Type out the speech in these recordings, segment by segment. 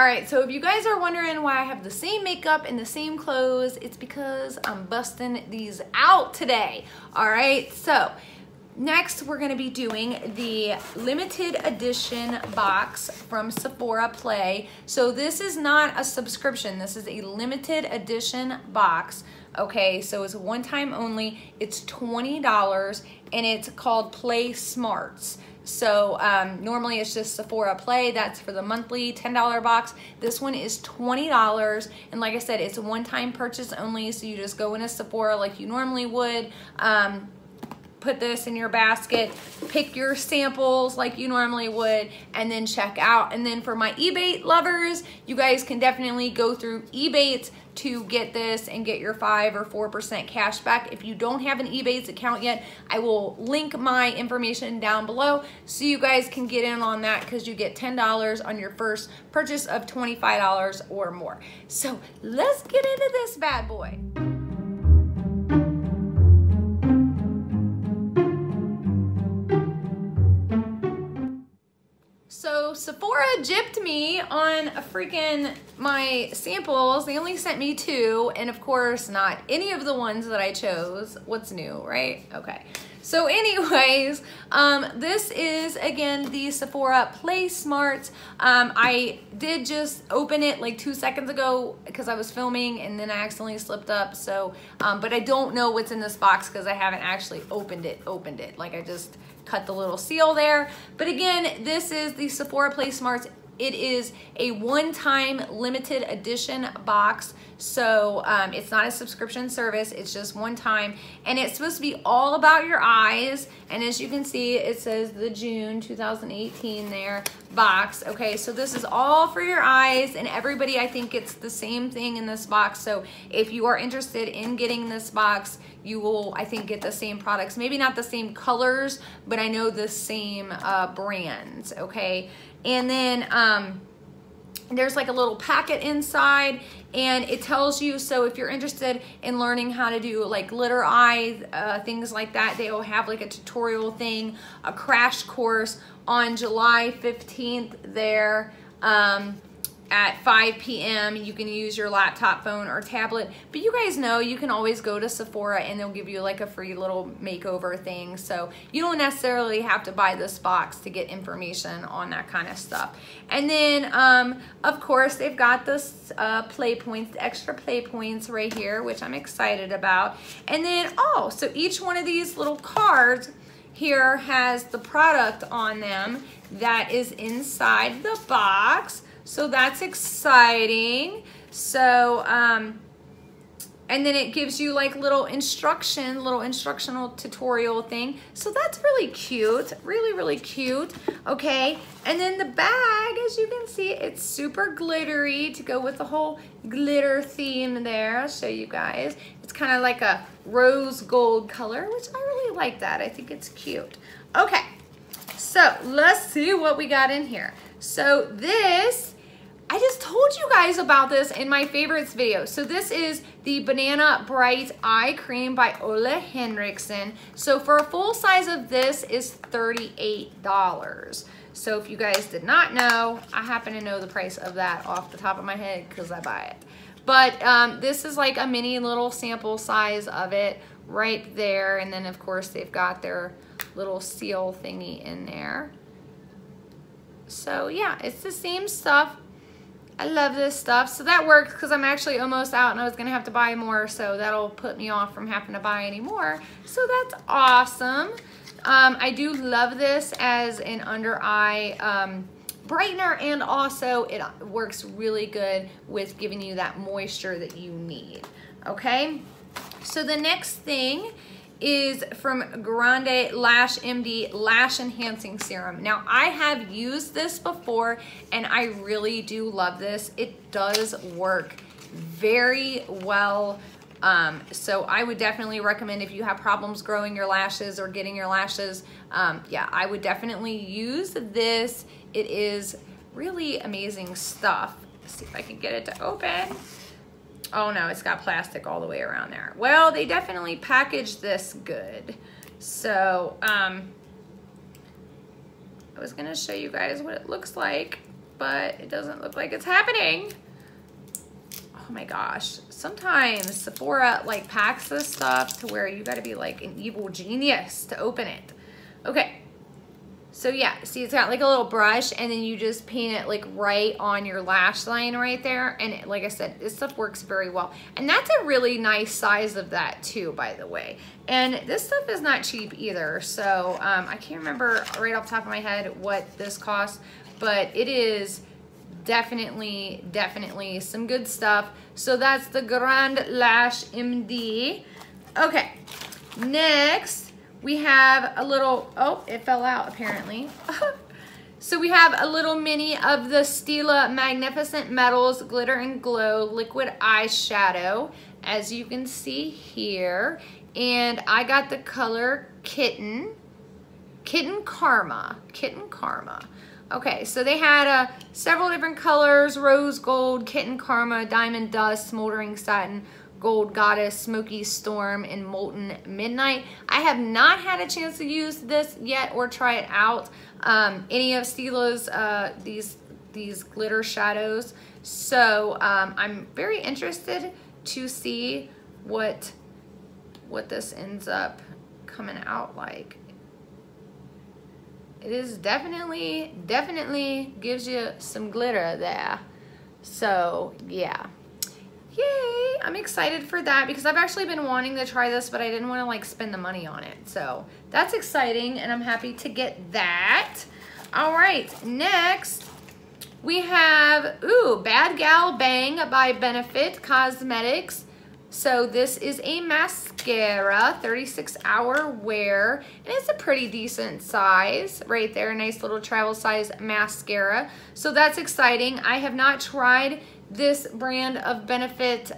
All right, so if you guys are wondering why I have the same makeup and the same clothes, it's because I'm busting these out today. All right, so next we're gonna be doing the limited edition box from Sephora Play. So this is not a subscription, this is a limited edition box. Okay, so it's one time only, it's $20 and it's called Play Smarts. So normally it's just Sephora Play, that's for the monthly $10 box. This one is $20, and like I said, it's a one-time purchase only, so you just go into Sephora like you normally would, put this in your basket, pick your samples like you normally would, and then check out. And then for my Ebates lovers, you guys can definitely go through Ebates to get this and get your 5 or 4% cash back. If you don't have an Ebates account yet, I will link my information down below so you guys can get in on that, because you get $10 on your first purchase of $25 or more. So let's get into this bad boy. So Sephora gypped me on a freaking my samples. They only sent me 2, and of course not any of the ones that I chose. What's new, right? Okay. So anyways, this is again the Sephora Play Smarts. I did just open it like 2 seconds ago because I was filming and then I accidentally slipped up. So, but I don't know what's in this box because I haven't actually opened it. Like I just cut the little seal there. But again, this is the Sephora Play Smarts. It is a one-time limited edition box. So it's not a subscription service, it's just one time. And it's supposed to be all about your eyes. And as you can see, it says the June 2018 there box. Okay, so this is all for your eyes, and everybody I think gets the same thing in this box. So if you are interested in getting this box, you will, I think, get the same products. Maybe not the same colors, but I know the same brands, okay? And then there's like a little packet inside, and it tells you, so if you're interested in learning how to do like glitter eye, things like that, they will have like a tutorial thing, a crash course on July 15th there. At 5 p.m. You can use your laptop, phone, or tablet. But you guys know you can always go to Sephora and they'll give you like a free little makeover thing. So you don't necessarily have to buy this box to get information on that kind of stuff. And then, of course, they've got this play points, the extra play points right here, which I'm excited about. And then, oh, so each one of these little cards here has the product on them that is inside the box. So that's exciting. So, and then it gives you like little instructional tutorial thing. So that's really cute, really cute. Okay, and then the bag, as you can see, it's super glittery to go with the whole glitter theme there. I'll show you guys. It's kind of like a rose gold color, which I really like that. I think it's cute. Okay, so let's see what we got in here. So this, I just told you guys about this in my favorites video. So this is the Banana Bright Eye Cream by Ole Henriksen. So for a full size of this is $38. So if you guys did not know, I happen to know the price of that off the top of my head because I buy it. But this is like a mini little sample size of it right there. And then of course they've got their little seal thingy in there. So yeah, it's the same stuff. I love this stuff. So that works because I'm actually almost out and I was gonna have to buy more, so that'll put me off from having to buy any more. So that's awesome. I do love this as an under eye brightener, and also it works really good with giving you that moisture that you need. Okay, so the next thing is from Grande Lash MD Lash Enhancing Serum. Now I have used this before and I really do love this. It does work very well. So I would definitely recommend, if you have problems growing your lashes or getting your lashes, yeah, I would definitely use this. It is really amazing stuff. Let's see if I can get it to open. Oh no, it's got plastic all the way around there. Well, they definitely packaged this good. So, I was gonna show you guys what it looks like. but it doesn't look like it's happening. Oh my gosh. Sometimes Sephora like packs this stuff to where you gotta be like an evil genius to open it. Okay. So yeah, see it's got like a little brush and then you just paint it like right on your lash line right there. And like I said, this stuff works very well. And that's a really nice size of that too, by the way. And this stuff is not cheap either. So I can't remember right off the top of my head what this costs, but it is definitely some good stuff. So that's the Grand Lash MD. Okay, next we have a little, oh, it fell out apparently. So we have a little mini of the Stila Magnificent Metals Glitter and Glow Liquid Eyeshadow, as you can see here. And I got the color Kitten Karma. Okay, so they had several different colors: Rose Gold, Kitten Karma, Diamond Dust, Smoldering Satin, Gold Goddess, Smoky Storm, and Molten Midnight. I have not had a chance to use this yet or try it out. Any of Stila's these glitter shadows. So I'm very interested to see what this ends up coming out like. It is definitely gives you some glitter there. So yeah. Yay, I'm excited for that because I've actually been wanting to try this, but I didn't want to like spend the money on it. So that's exciting and I'm happy to get that. All right, next we have, Bad Gal Bang by Benefit Cosmetics. So this is a mascara, 36-hour wear, and it's a pretty decent size right there, a nice little travel size mascara. So that's exciting. I have not tried this brand of Benefit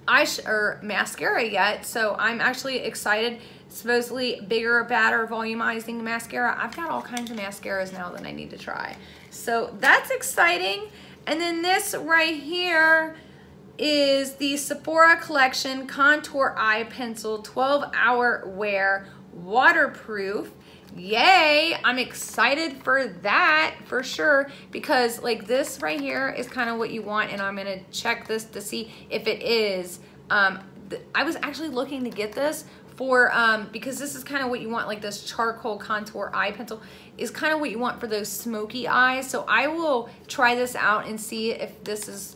mascara yet, so I'm actually excited. Supposedly bigger, badder, volumizing mascara. I've got all kinds of mascaras now that I need to try. So that's exciting. And then this right here is the Sephora Collection Contour Eye Pencil 12-hour wear, waterproof. Yay, I'm excited for that for sure, because like this right here is kind of what you want, and I'm gonna check this to see if it is. I was actually looking to get this for because this is kind of what you want, like this charcoal contour eye pencil is kind of what you want for those smoky eyes. So I will try this out and see if this is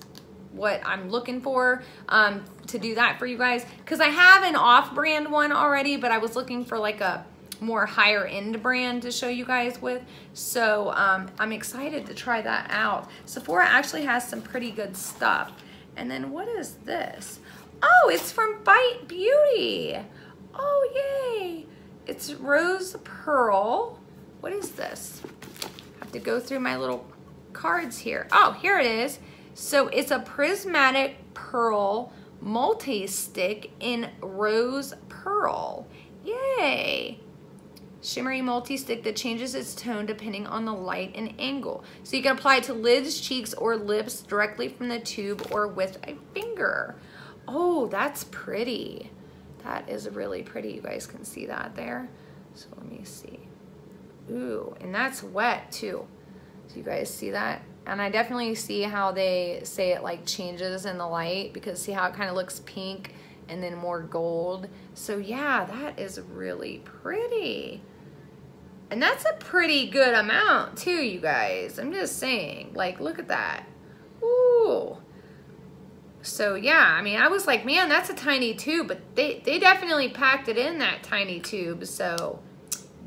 what I'm looking for to do that for you guys, because I have an off-brand one already, but I was looking for like a more higher end brand to show you guys with. So I'm excited to try that out. Sephora actually has some pretty good stuff. And then what is this? Oh, it's from Bite Beauty. Oh, yay. It's Rose Pearl. What is this? I have to go through my little cards here. Oh, here it is. So it's a prismatic pearl multi-stick in Rose Pearl. Yay. Shimmery multi-stick that changes its tone depending on the light and angle. So you can apply it to lids, cheeks, or lips directly from the tube or with a finger. Oh, that's pretty. That is really pretty. You guys can see that there. So let me see. Ooh, and that's wet too. So you guys see that? And I definitely see how they say it like changes in the light, because see how it kind of looks pink and then more gold. So yeah, that is really pretty. And that's a pretty good amount too, you guys. I'm just saying, like, look at that. Ooh. So yeah, I mean, I was like, man, that's a tiny tube, but they definitely packed it in that tiny tube. So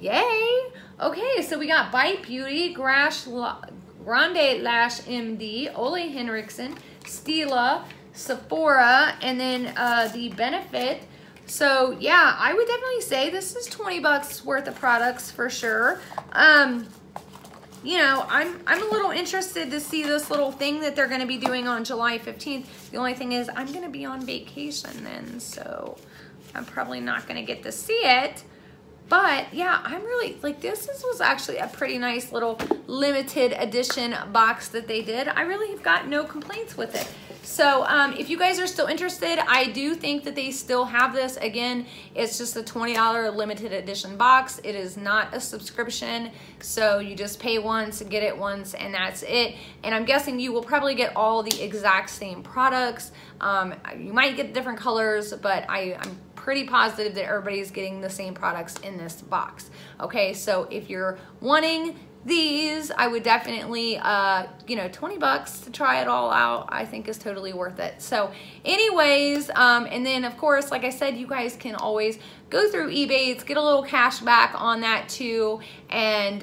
yay. Okay, so we got Bite Beauty, Grande Lash MD, Ole Henriksen, Stila, Sephora, and then the Benefit. So yeah, I would definitely say this is 20 bucks worth of products for sure. You know, I'm a little interested to see this little thing that they're gonna be doing on July 15th. The only thing is I'm gonna be on vacation then, so I'm probably not gonna get to see it. But yeah, I'm really like, this was actually a pretty nice little limited edition box that they did. I really have got no complaints with it. So if you guys are still interested, I do think that they still have this. Again, it's just a $20 limited edition box. It is not a subscription. So you just pay once and get it once, and that's it. And I'm guessing you will probably get all the exact same products. You might get different colors, but I'm pretty positive that everybody's getting the same products in this box. Okay, so if you're wanting these, I would definitely, you know, 20 bucks to try it all out, I think is totally worth it. So anyways, and then of course, like I said, you guys can always go through Ebates, get a little cash back on that too. And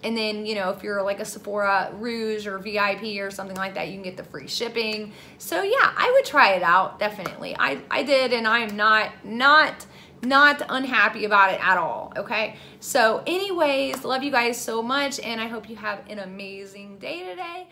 then, you know, if you're like a Sephora Rouge or VIP or something like that, you can get the free shipping. So yeah, I would try it out, definitely. I did, and I'm not unhappy about it at all, okay? So anyways, love you guys so much, and I hope you have an amazing day today.